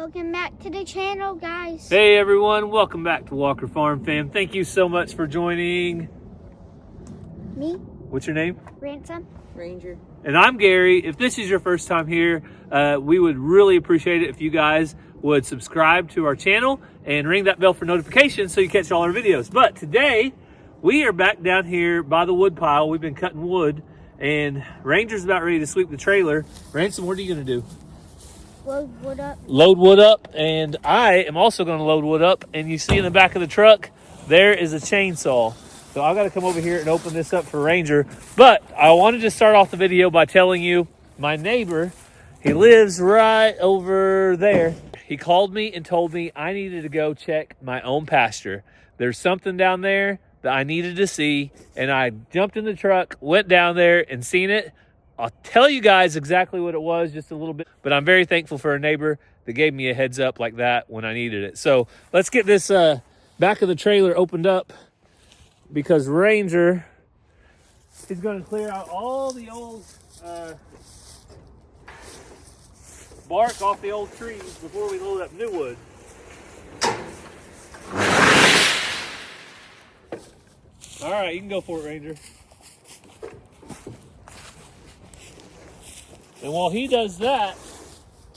Welcome back to the channel, guys. Hey everyone, welcome back to Walker Farm Fam. Thank you so much for joining. Me? What's your name? Ransom. Ranger. And I'm Gary. If this is your first time here, we would really appreciate it if you guys would subscribe to our channel and ring that bell for notifications so you catch all our videos. But today, we are back down here by the wood pile. We've been cutting wood, and Ranger's about ready to sweep the trailer. Ransom, what are you gonna do? Load wood up. Load wood up, and I am also gonna load wood up. And you see in the back of the truck, there is a chainsaw. So I gotta come over here and open this up for Ranger. But I wanted to start off the video by telling you, my neighbor, he lives right over there. He called me and told me I needed to go check my own pasture. There's something down there that I needed to see, and I jumped in the truck, went down there and seen it. I'll tell you guys exactly what it was just a little bit, but I'm very thankful for a neighbor that gave me a heads up like that when I needed it. So let's get this back of the trailer opened up, because Ranger is going to clear out all the old bark off the old trees before we load up new wood. All right, you can go for it, Ranger. And while he does that,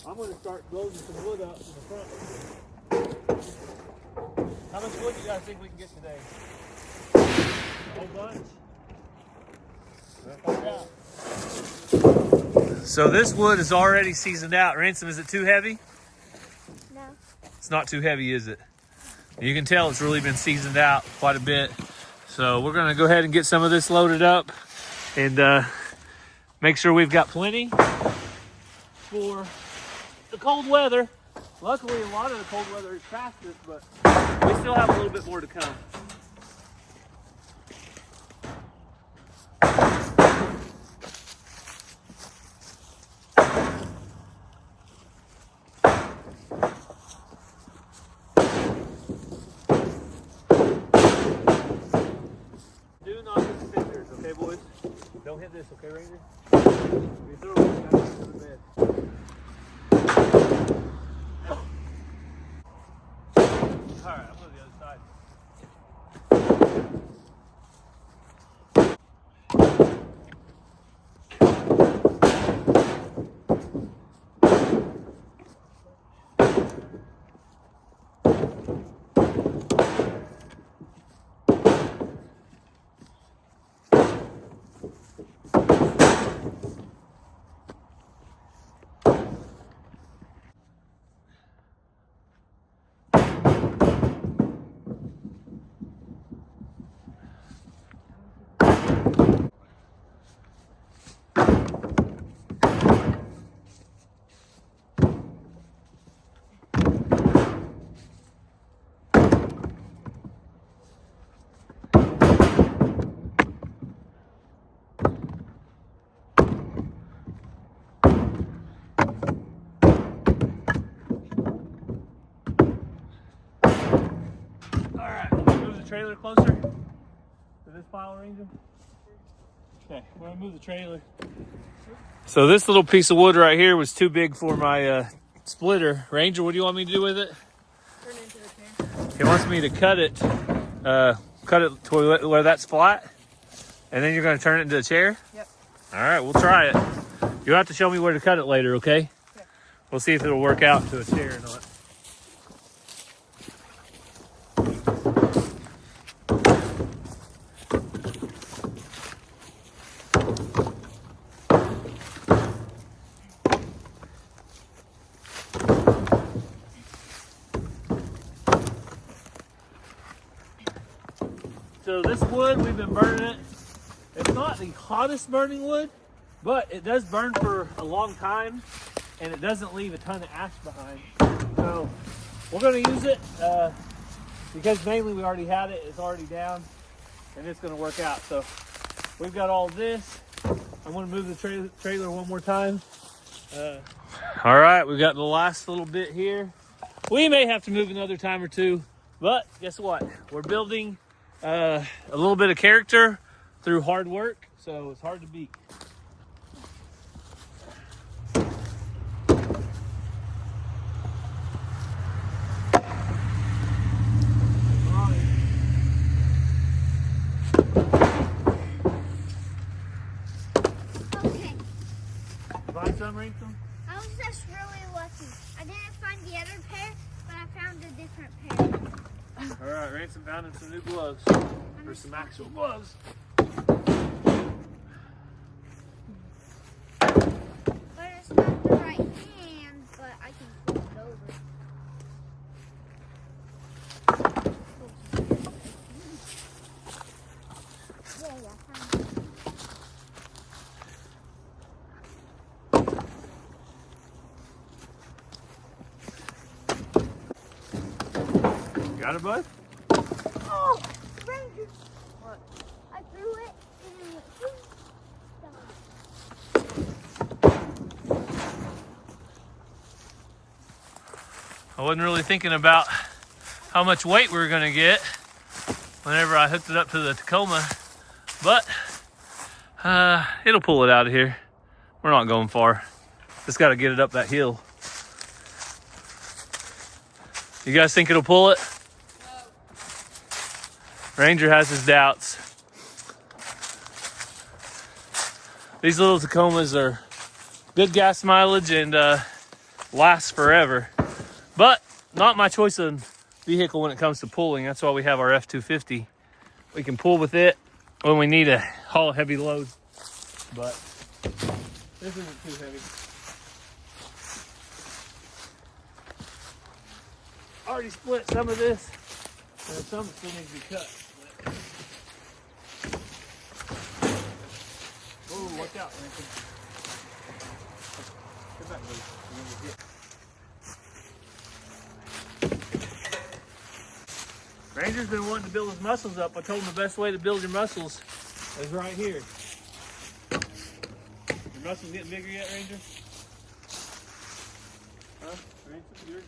I'm going to start loading some wood up in the front. How much wood do you guys think we can get today? A whole bunch? We'll find out. So this wood is already seasoned out. Ransom, is it too heavy? No. It's not too heavy, is it? You can tell it's really been seasoned out quite a bit. So we're going to go ahead and get some of this loaded up and make sure we've got plenty for the cold weather. Luckily, a lot of the cold weather is past us, but we still have a little bit more to come. Do not hit the fenders, okay, boys? Don't hit this, okay, Ranger? You throw it, you gotta get to the bed. All right, I'm going to the other side. Trailer closer to this pile, Ranger. Okay, we're gonna move the trailer. So this little piece of wood right here was too big for my splitter. Ranger, what do you want me to do with it? Turn it into a chair. He wants me to cut it to where that's flat, and then you're gonna turn it into a chair? Yep. All right, we'll try it. You'll have to show me where to cut it later, okay? Okay. We'll see if it'll work out to a chair or not. So this wood, we've been burning it. It's not the hottest burning wood, but it does burn for a long time, and it doesn't leave a ton of ash behind. So we're going to use it because mainly we already had it. It's already down, and it's going to work out. So we've got all this. I'm going to move the trailer one more time. All right, we've got the last little bit here. We may have to move another time or two, but guess what? We're building a little bit of character through hard work, so it's hard to beat. some, Ransom? I was just really lucky. I didn't find the other pair, but I found a different pair. All right, Ransom found him some new gloves. Or some actual gloves. But it's not the right hand, but I can flip it over. Yeah, I found it. Got it, bud? Oh, Ranger. What? I threw it and it went I wasn't really thinking about how much weight we were gonna get whenever I hooked it up to the Tacoma, but it'll pull it out of here. We're not going far. Just gotta get it up that hill. You guys think it'll pull it? No. Ranger has his doubts. These little Tacomas are good gas mileage and last forever. But not my choice of vehicle when it comes to pulling. That's why we have our F-250. We can pull with it when we need to haul a heavy load. But this isn't too heavy. Already split some of this, and some still needs to be cut. Oh, watch out, Ransom. Get back, buddy. You're gonna get hit. Ranger's been wanting to build his muscles up. I told him the best way to build your muscles is right here. Your muscles getting bigger yet, Ranger? Huh? Ransom, yours?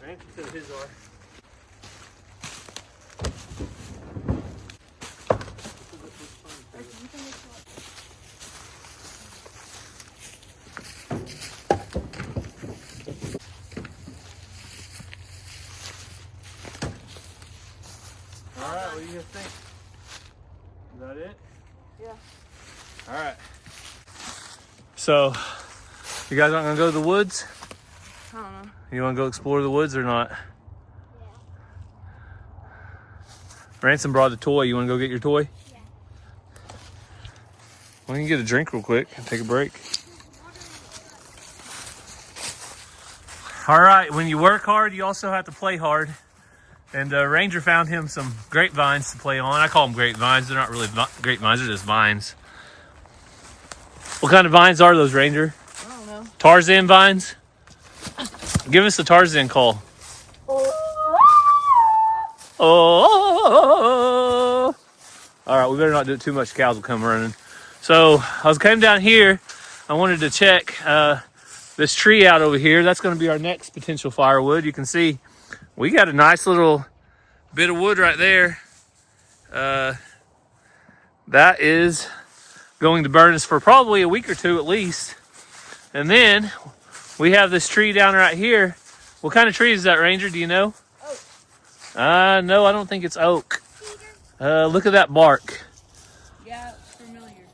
Ransom said his are. Alright, what do you guys think? Is that it? Yeah. Alright. So, you guys aren't going to go to the woods? I don't know. You want to go explore the woods or not? Yeah. Ransom brought a toy. You want to go get your toy? Yeah. Well, you can get a drink real quick and take a break. All right, when you work hard, you also have to play hard. And Ranger found him some grapevines to play on. I call them grapevines. They're not really grapevines. They're just vines. What kind of vines are those, Ranger? I don't know. Tarzan vines? Give us the Tarzan call. Oh. All right, we better not do it too much. Cows will come running. So I came down here. I wanted to check this tree out over here. That's going to be our next potential firewood. You can see we got a nice little bit of wood right there. That is going to burn us for probably a week or two at least. And then we have this tree down right here. What kind of tree is that, Ranger? Do you know? Oak. No, I don't think it's oak. Look at that bark. Yeah, it's familiar.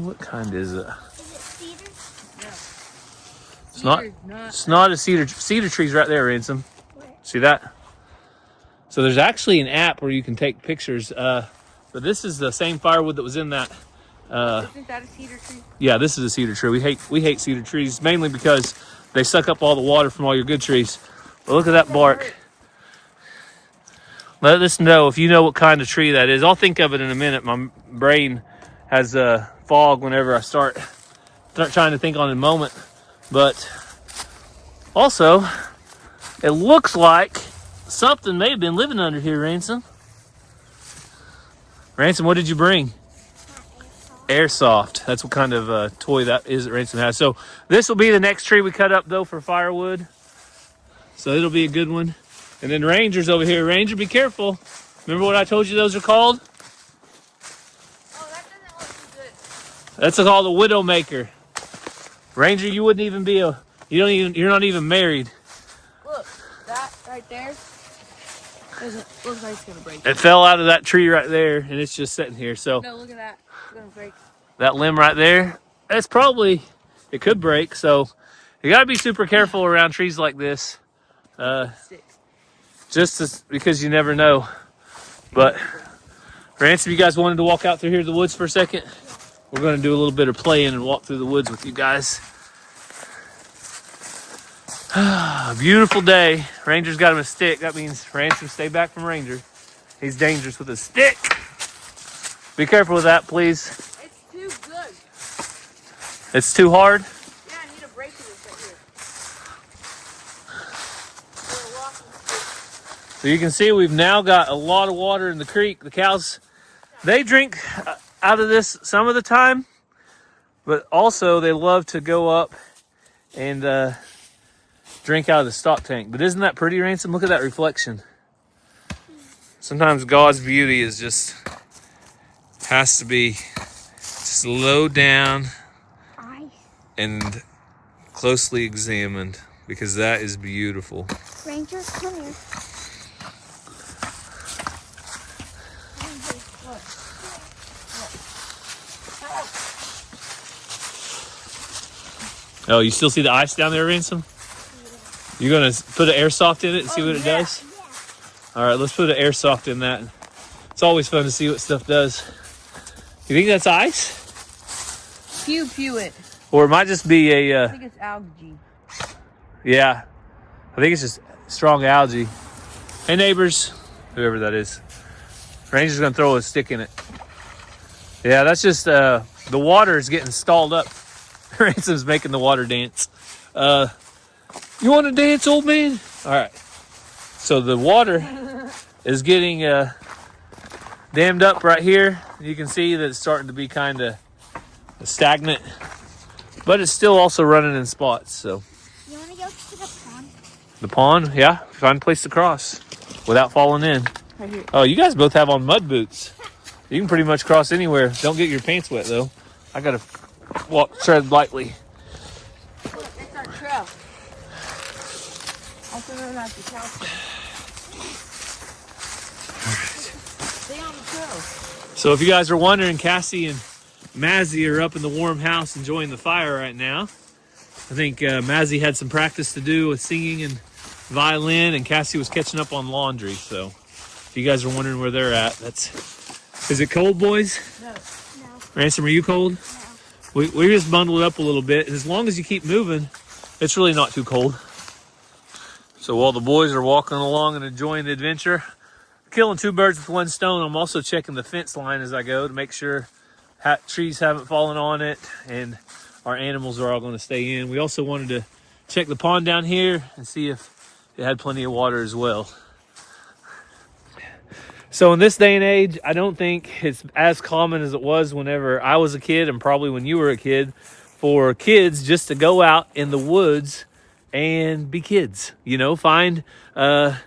What kind is it? Is it cedar? Yeah. It's not. It's not a cedar. Cedar tree's right there, Ransom. Where? See that? So there's actually an app where you can take pictures. But this is the same firewood that was in that. Isn't that a cedar tree? Yeah, this is a cedar tree. We hate cedar trees mainly because they suck up all the water from all your good trees. But look at that bark. Let us know if you know what kind of tree that is. I'll think of it in a minute. My brain has fog whenever I start trying to think on it in a moment. But also, it looks like something may have been living under here, Ransom. Ransom, what did you bring? Airsoft. That's what kind of toy that is that Ransom has. So this will be the next tree we cut up, though, for firewood. So it'll be a good one. And then Ranger's over here. Ranger, be careful. Remember what I told you those are called? Oh, that doesn't look too good. That's called a Widowmaker. Ranger, you wouldn't even be you're not even married. Look, that right there doesn't look like it's gonna break. It fell out of that tree right there, and it's just sitting here. So No, look at that. It's gonna break. that limb right there, that's probably, it could break. So you got to be super careful around trees like this. Because you never know. But Ransom, you guys wanted to walk out through here to the woods for a second? We're going to do a little bit of playing and walk through the woods with you guys. Beautiful day. Ranger's got him a stick. That means Ransom, stay back from Ranger. He's dangerous with a stick. Be careful with that, please. It's too good. It's too hard. Yeah, I need a break in this right here. We're walking. So you can see we've now got a lot of water in the creek. The cows, they drink out of this some of the time, but also they love to go up and drink out of the stock tank. But isn't that pretty, Ransom? Look at that reflection. Sometimes God's beauty is just, has to be slowed down and closely examined, because that is beautiful. Ranger, come here. Oh, you still see the ice down there, Ransom? You're going to put an airsoft in it and see what it does? Yeah. All right, let's put an airsoft in that. It's always fun to see what stuff does. You think that's ice? Pew it. Or it might just be I think it's algae. yeah, I think it's just strong algae. Hey, neighbors, whoever that is. Ranger's going to throw a stick in it. Yeah, that's just the water is getting stalled up. Ransom's making the water dance. You want to dance, old man? All right. So the water is getting dammed up right here. You can see that it's starting to be kind of stagnant, but it's still also running in spots. So You want to go to the pond? the pond, yeah, find a place to cross without falling in. Right here. Oh, you guys both have on mud boots. You can pretty much cross anywhere. Don't get your pants wet though. I gotta tread lightly. Look, it's our trail. Also known as the cow trail. Stay on the trail. So if you guys are wondering, Cassie and Mazzy are up in the warm house enjoying the fire right now. I think Mazzy had some practice to do with singing and violin, and Cassie was catching up on laundry. So if you guys are wondering where they're at, is it cold, boys? No. No. Ransom, are you cold? No. We just bundled up a little bit, and as long as you keep moving, it's really not too cold. So while the boys are walking along and enjoying the adventure, killing two birds with one stone, I'm also checking the fence line as I go to make sure trees haven't fallen on it and our animals are all going to stay in. We also wanted to check the pond down here and see if it had plenty of water as well. So in this day and age, I don't think it's as common as it was whenever I was a kid, and probably when you were a kid, for kids just to go out in the woods and be kids. You know, find a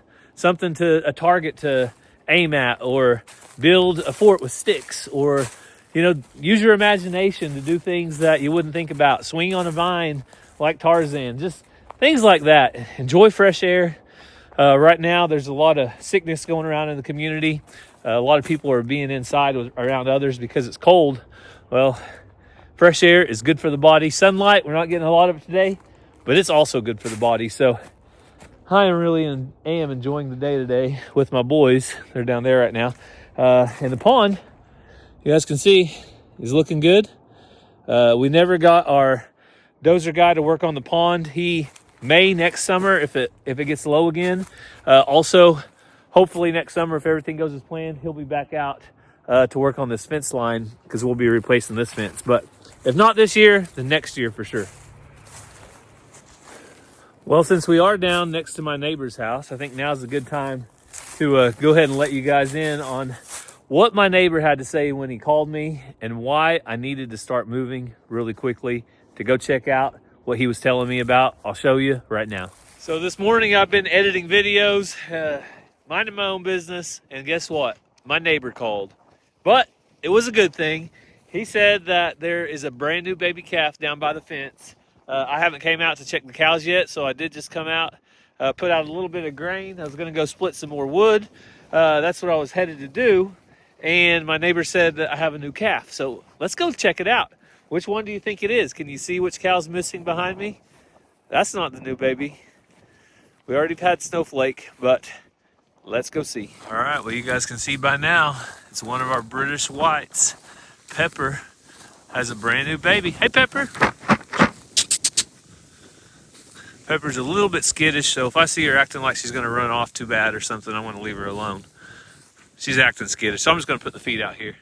target to aim at, or build a fort with sticks, or, you know, use your imagination to do things that you wouldn't think about. Swing on a vine like Tarzan, just things like that. Enjoy fresh air. Right now, there's a lot of sickness going around in the community. A lot of people are being inside around others because it's cold. Well, fresh air is good for the body. Sunlight, we're not getting a lot of it today, but it's also good for the body. So I am enjoying the day today with my boys. They're down there right now. And the pond, you guys can see, is looking good. We never got our dozer guy to work on the pond. He may next summer if it gets low again. Also, hopefully next summer, if everything goes as planned, he'll be back out to work on this fence line, because we'll be replacing this fence. But if not this year, then next year for sure. Well, since we are down next to my neighbor's house, I think now's a good time to go ahead and let you guys in on what my neighbor had to say when he called me and why I needed to start moving really quickly to go check out what he was telling me about. I'll show you right now. So this morning I've been editing videos, minding my own business, and guess what? My neighbor called. But it was a good thing. He said that there is a brand new baby calf down by the fence. I haven't came out to check the cows yet, so I did just come out, put out a little bit of grain. I was gonna go split some more wood. That's what I was headed to do. and my neighbor said that I have a new calf. So let's go check it out. Which one do you think it is? Can you see which cow's missing behind me? That's not the new baby. We already had Snowflake, but let's go see. All right, well, you guys can see by now, it's one of our British whites. Pepper has a brand new baby. Hey, Pepper. Pepper's a little bit skittish, so if I see her acting like she's gonna run off too bad or something, I'm gonna leave her alone. She's acting skittish, so I'm just gonna put the feet out here.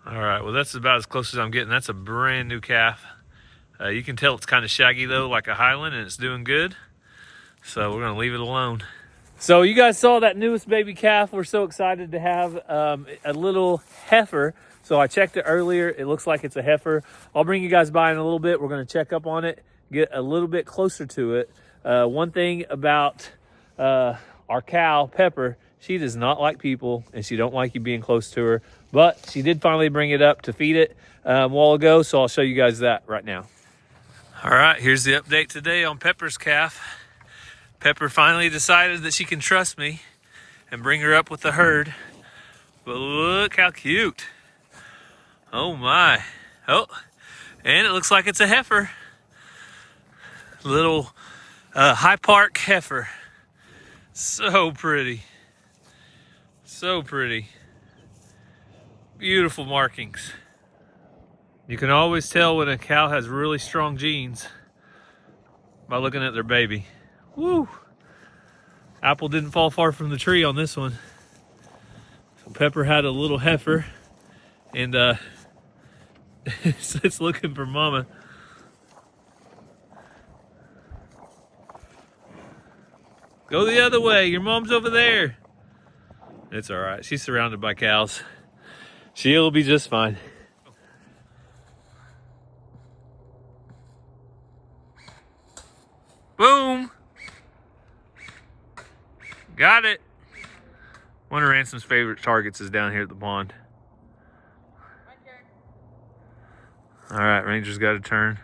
All right, well, that's about as close as I'm getting. That's a brand new calf. You can tell it's kind of shaggy though, like a Highland, and it's doing good. So we're gonna leave it alone. So you guys saw that newest baby calf. We're so excited to have a little heifer. So I checked it earlier. It looks like it's a heifer. I'll bring you guys by in a little bit. We're gonna check up on it, get a little bit closer to it. One thing about our cow, Pepper, she does not like people and she don't like you being close to her, but she did finally bring it up to feed it a while ago. So I'll show you guys that right now. All right, here's the update today on Pepper's calf. Pepper finally decided that she can trust me and bring her up with the herd. But look how cute. Oh my. Oh, and it looks like it's a heifer. Little High Park heifer. So pretty. So pretty. Beautiful markings. You can always tell when a cow has really strong genes by looking at their baby. Woo! Apple didn't fall far from the tree on this one. So Pepper had a little heifer, and it's looking for mama. Go the other way. Your mom's over there. It's all right. She's surrounded by cows. She'll be just fine. Boom. Got it. One of Ransom's favorite targets is down here at the pond. All right, Ranger's got a turn.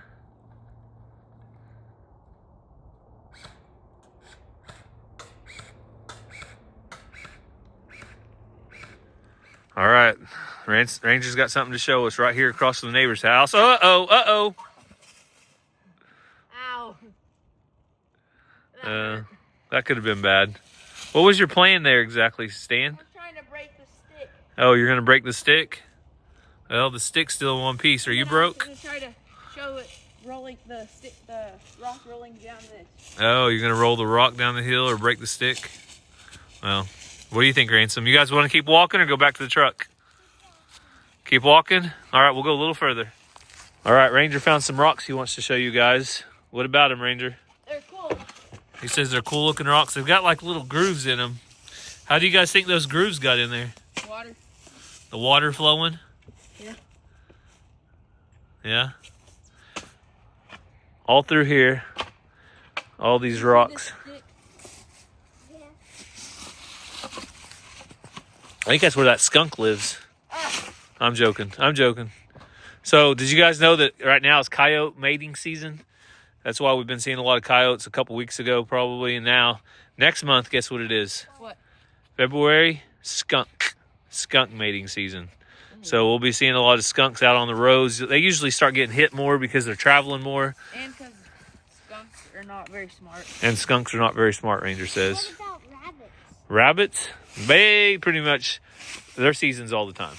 All right, Ranger's got something to show us right here across from the neighbor's house. Uh-oh, uh-oh. Ow. That could have been bad. What was your plan there exactly, Stan? I was trying to break the stick. Oh, you're going to break the stick? Well, the stick's still in one piece. Are you broke? I was going to try to show it rolling the rock rolling down this. Oh, you're going to roll the rock down the hill or break the stick? Well, what do you think, Ransom? You guys want to keep walking or go back to the truck? Keep walking? All right, we'll go a little further. All right, Ranger found some rocks he wants to show you guys. What about them, Ranger? They're cool. He says they're cool looking rocks. They've got like little grooves in them. How do you guys think those grooves got in there? Water. The water flowing? Yeah. Yeah? All through here. All these rocks. Yeah. I think that's where that skunk lives. I'm joking. I'm joking. So, did you guys know that right now is coyote mating season? That's why we've been seeing a lot of coyotes a couple weeks ago, probably. And now, next month, guess what it is? What? February, skunk mating season. So we'll be seeing a lot of skunks out on the roads. They usually start getting hit more because they're traveling more. And because skunks are not very smart. And skunks are not very smart, Ranger says. What about rabbits? Rabbits, they pretty much, their season's all the time.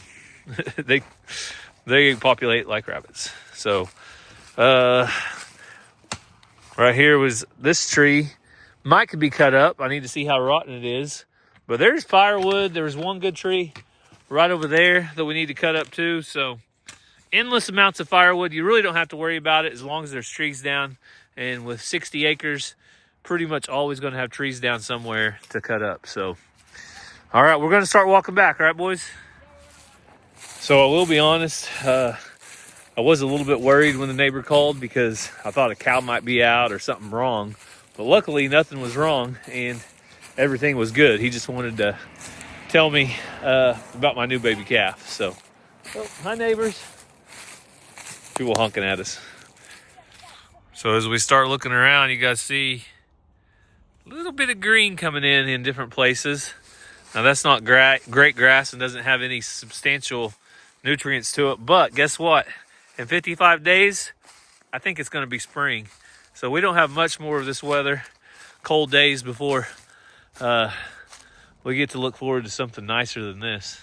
they populate like rabbits. So, right here was this tree. Might could be cut up. I need to see how rotten it is. But there's firewood. There's one good tree right over there that we need to cut up too. So endless amounts of firewood. You really don't have to worry about it as long as there's trees down. And with 60 acres, pretty much always going to have trees down somewhere to cut up. So, all right, we're going to start walking back. All right, boys? So I will be honest. I was a little bit worried when the neighbor called because I thought a cow might be out or something wrong. But luckily, nothing was wrong and everything was good. He just wanted to tell me about my new baby calf. So, hi, neighbors. People honking at us. So as we start looking around, you guys see a little bit of green coming in different places. Now that's not great grass and doesn't have any substantial nutrients to it. But guess what? In 55 days, I think it's going to be spring. So we don't have much more of this weather, cold days before we get to look forward to something nicer than this.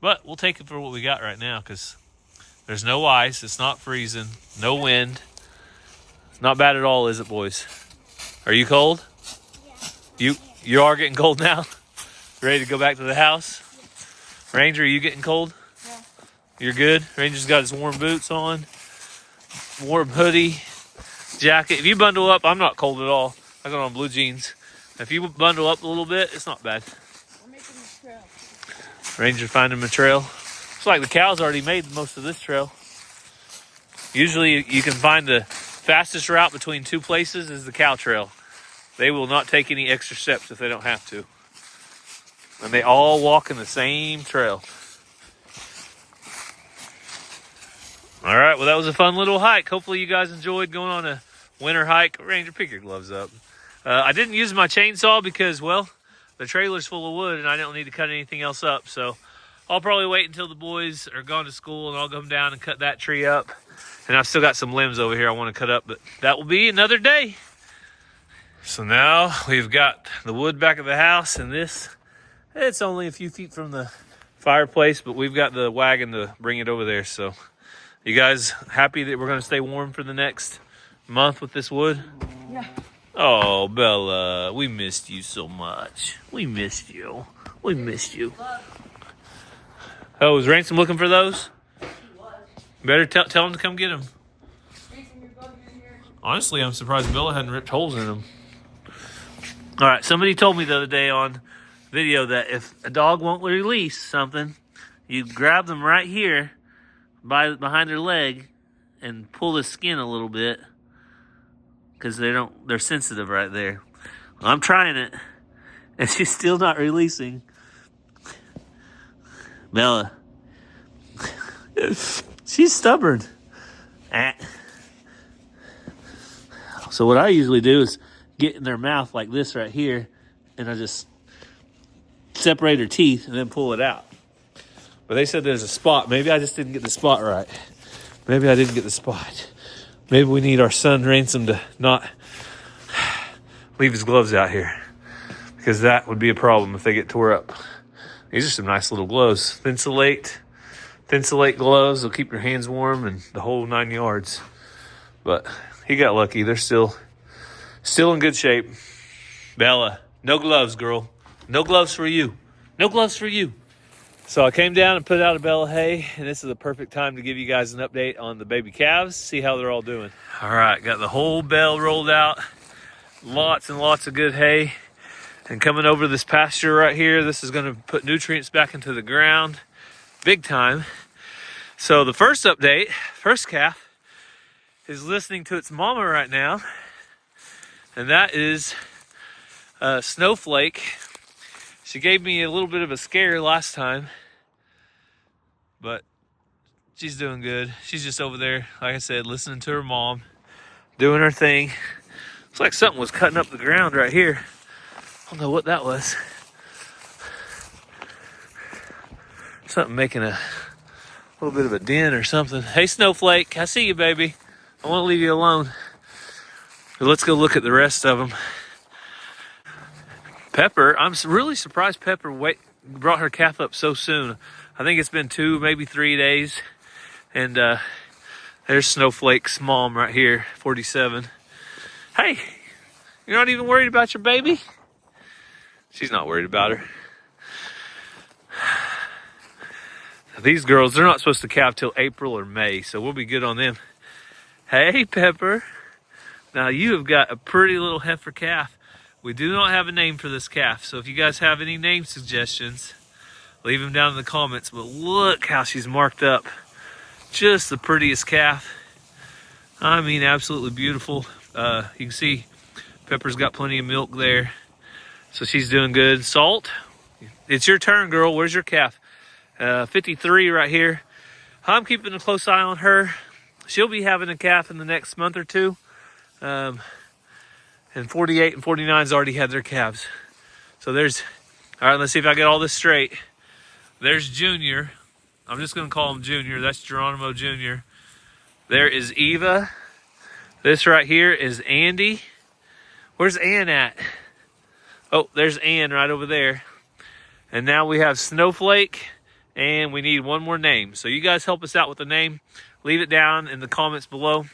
But we'll take it for what we got right now because there's no ice. It's not freezing. No wind. It's not bad at all, is it, boys? Are you cold? Yeah. You are getting cold now? Ready to go back to the house? Ranger, are you getting cold? Yeah. You're good? Ranger's got his warm boots on, warm hoodie, jacket. If you bundle up, I'm not cold at all. I got on blue jeans. If you bundle up a little bit, it's not bad. We're making this trail. Ranger finding a trail. Looks like the cows already made most of this trail. Usually you can find the fastest route between two places is the cow trail. They will not take any extra steps if they don't have to. And they all walk in the same trail. All right, well, that was a fun little hike. Hopefully you guys enjoyed going on a winter hike. Ranger, pick your gloves up. I didn't use my chainsaw because, well, the trailer's full of wood and I don't need to cut anything else up. So I'll probably wait until the boys are gone to school and I'll come down and cut that tree up. And I've still got some limbs over here I want to cut up, but that will be another day. So now we've got the wood back at the house, and this, it's only a few feet from the fireplace, but we've got the wagon to bring it over there. So you guys happy that we're going to stay warm for the next month with this wood? Yeah. Oh, Bella, we missed you so much. We missed you. We missed you. Oh, is Ransom looking for those? Better tell him to come get them. Honestly, I'm surprised Bella hadn't ripped holes in them. All right, somebody told me the other day on video that if a dog won't release something, you grab them right here behind their leg and pull the skin a little bit because they're sensitive right there. Well, I'm trying it, and she's still not releasing. Bella. She's stubborn. So what I usually do is get in their mouth like this right here, and I just separate her teeth and then pull it out. But they said there's a spot. Maybe I just didn't get the spot right. Maybe I didn't get the spot. Maybe we need our son Ransom to not leave his gloves out here, because that would be a problem if they get tore up. These are some nice little gloves. Thinsulate gloves. They'll keep your hands warm and the whole 9 yards. But he got lucky. They're still in good shape. Bella, no gloves, girl. No gloves for you. No gloves for you. So I came down and put out a bale of hay, and this is the perfect time to give you guys an update on the baby calves, see how they're all doing. All right, got the whole bale rolled out. Lots and lots of good hay. And coming over this pasture right here, this is going to put nutrients back into the ground big time. So the first update, first calf, is listening to its mama right now. And that is Snowflake. She gave me a little bit of a scare last time, but she's doing good. She's just over there, like I said, listening to her mom, doing her thing. Looks like something was cutting up the ground right here. I don't know what that was. Something making a little bit of a dent or something. Hey, Snowflake, I see you, baby. I won't leave you alone. But let's go look at the rest of them. Pepper, I'm really surprised Pepper brought her calf up so soon. I think it's been 2, maybe 3 days. And there's Snowflake's mom right here, 47. Hey, you're not even worried about your baby? She's not worried about her. These girls, they're not supposed to calve till April or May, so we'll be good on them. Hey, Pepper. Now you have got a pretty little heifer calf. We do not have a name for this calf, so if you guys have any name suggestions, leave them down in the comments. But look how she's marked up. Just the prettiest calf. I mean, absolutely beautiful. You can see Pepper's got plenty of milk there, so she's doing good. Salt, it's your turn, girl. Where's your calf? 53 right here. I'm keeping a close eye on her. She'll be having a calf in the next month or two. And 48 and 49's already had their calves. So there's All right, let's see if I get all this straight. There's Junior. I'm just going to call him Junior. That's Geronimo Jr. There is Eva. This right here is Andy. Where's Ann at? Oh, there's Ann right over there. And now we have Snowflake, and we need one more name. So you guys help us out with the name. Leave it down in the comments below.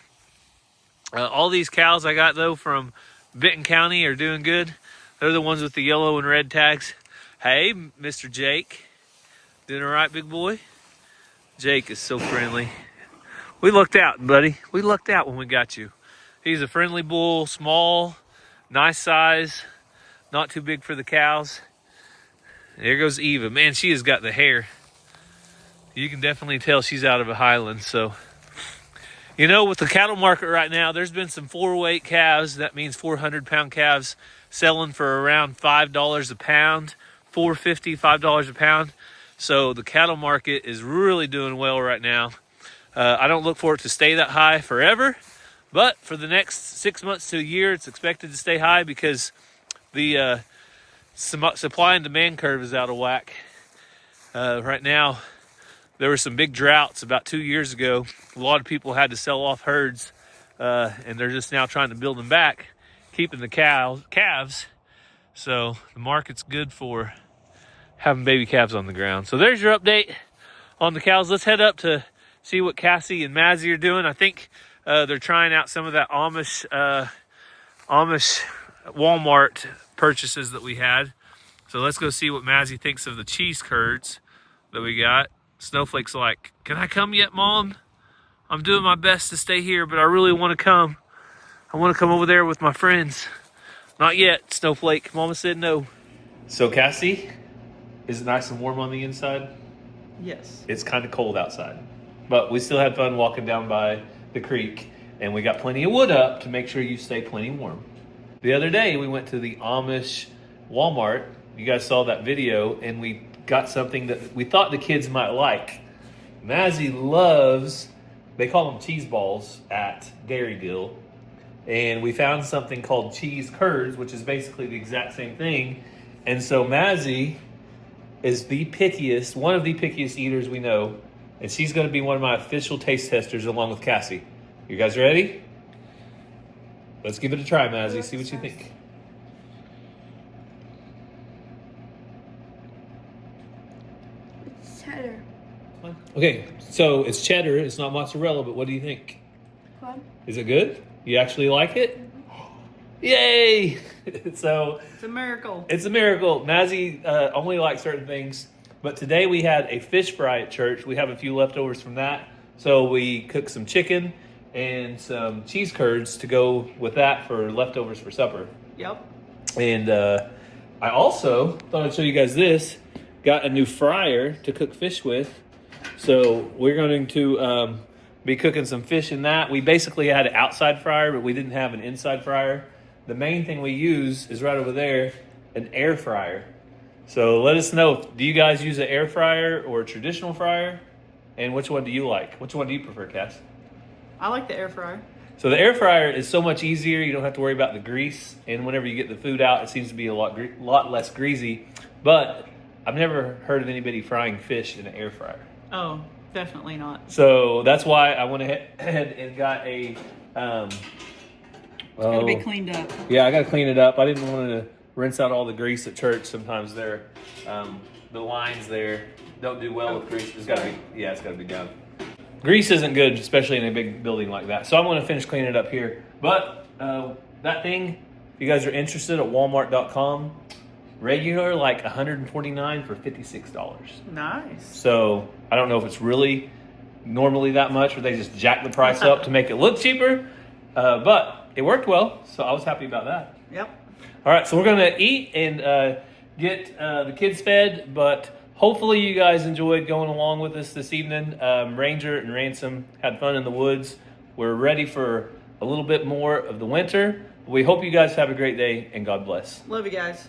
All these cows I got, though, from Benton County are doing good. They're the ones with the yellow and red tags. Hey, Mr. Jake. Doing all right, big boy? Jake is so friendly. We lucked out, buddy. We lucked out when we got you. He's a friendly bull, small, nice size, not too big for the cows. There goes Eva. Man, she has got the hair. You can definitely tell she's out of a Highland. So, you know, with the cattle market right now, there's been some 4-weight calves. That means 400-pound calves selling for around $5 a pound, $4.50, $5 a pound. So the cattle market is really doing well right now. I don't look for it to stay that high forever, but for the next 6 months to a year, it's expected to stay high because the supply and demand curve is out of whack. Right now, there were some big droughts about 2 years ago. A lot of people had to sell off herds, and they're just now trying to build them back, keeping the calves. So the market's good for having baby calves on the ground. So there's your update on the cows. Let's head up to see what Cassie and Mazzy are doing. I think they're trying out some of that Amish Walmart purchases that we had. So let's go see what Mazzy thinks of the cheese curds that we got. Snowflake's like, can I come yet, Mom? I'm doing my best to stay here, but I really want to come. I want to come over there with my friends. Not yet, Snowflake. Mama said no. So Cassie, is it nice and warm on the inside? Yes. It's kind of cold outside, but we still had fun walking down by the creek, and we got plenty of wood up to make sure you stay plenty warm. The other day, we went to the Amish Walmart. You guys saw that video, and we got something that we thought the kids might like. Mazzy loves, they call them cheese balls at Dairy Deal, and we found something called cheese curds, which is basically the exact same thing. And so Mazzy is one of the pickiest eaters we know, and she's going to be one of my official taste testers along with Cassie. You guys ready? Let's give it a try, Mazzy. See what you think. It's cheddar. Okay, so it's cheddar. It's not mozzarella, but what do you think? Fun. Is it good? You actually like it? Yay! So It's a miracle. it's a miracle. Mazzy only likes certain things, but today we had a fish fry at church. We have a few leftovers from that, so we cooked some chicken and some cheese curds to go with that for leftovers for supper. Yep. And I also thought I'd show you guys this. Got a new fryer to cook fish with. So we're going to be cooking some fish in that. We basically had an outside fryer, but we didn't have an inside fryer. The main thing we use is right over there, an air fryer. So let us know, do you guys use an air fryer or a traditional fryer? And which one do you like? Which one do you prefer, Cass? I like the air fryer. So the air fryer is so much easier. You don't have to worry about the grease. And whenever you get the food out, it seems to be a lot less greasy. But I've never heard of anybody frying fish in an air fryer. Oh, definitely not. So that's why I went ahead and got a... It's got to be cleaned up. Yeah, I got to clean it up. I didn't want to rinse out all the grease at church. Sometimes the lines there don't do well with grease. It's got to be done. Grease isn't good, especially in a big building like that. So I'm going to finish cleaning it up here. But that thing, if you guys are interested, at walmart.com, regular like $149 for $56. Nice. So I don't know if it's really normally that much, or they just jack the price up to make it look cheaper. But it worked well, so I was happy about that. Yep. All right, so we're going to eat and get the kids fed, but hopefully you guys enjoyed going along with us this evening. Ranger and Ransom had fun in the woods. We're ready for a little bit more of the winter. We hope you guys have a great day, and God bless. Love you guys.